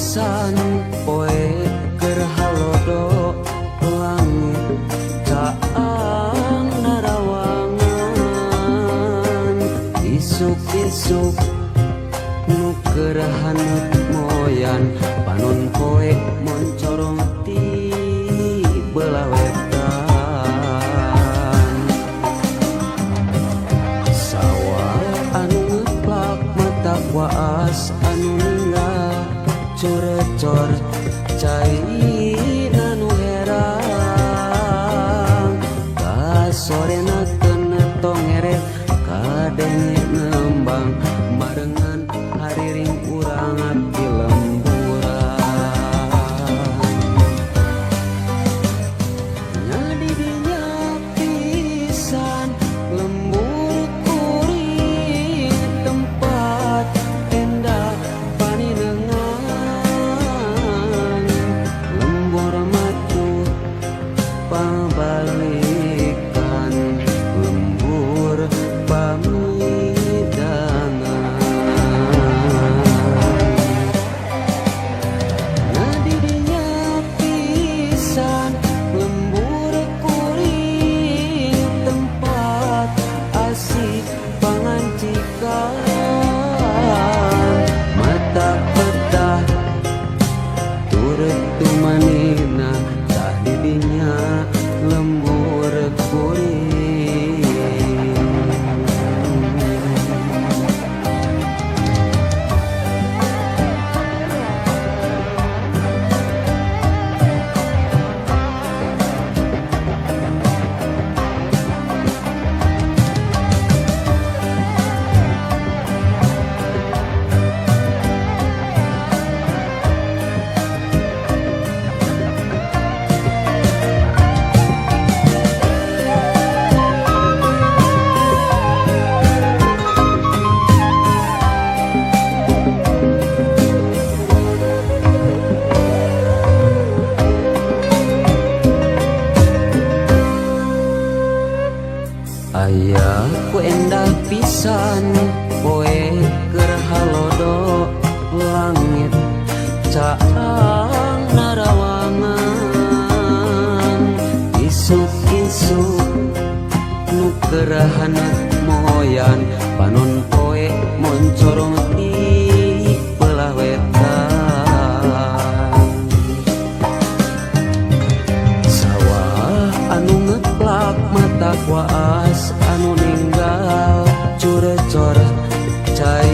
pisan poe keur halodo langit caang narawangan isuk-isuk nu keur haneut moyan panon poe moncorong ti belah wetan sawah anu ngeplak mata waas anu ninggal cor-cor cairina nu herang kasorena kena tongeret kadenge nembang marengan hariring urang abdi lemburan nyadi dinya pisan lembur kuring tempat endah paninengan lembur matu pabalikan lembur pamidangan nadi dinya pisan lembur kuring tempat asik pangancikan mata petah turut tumanina tah didinya lembur kuring aya ku endah pisan poe keur halodo langit caang narawangan isuk-isuk nu keur haneut moyan panon poe moncorong ti belah wetan sawah anu ngeplak mata waas anu ninggal cure-core cai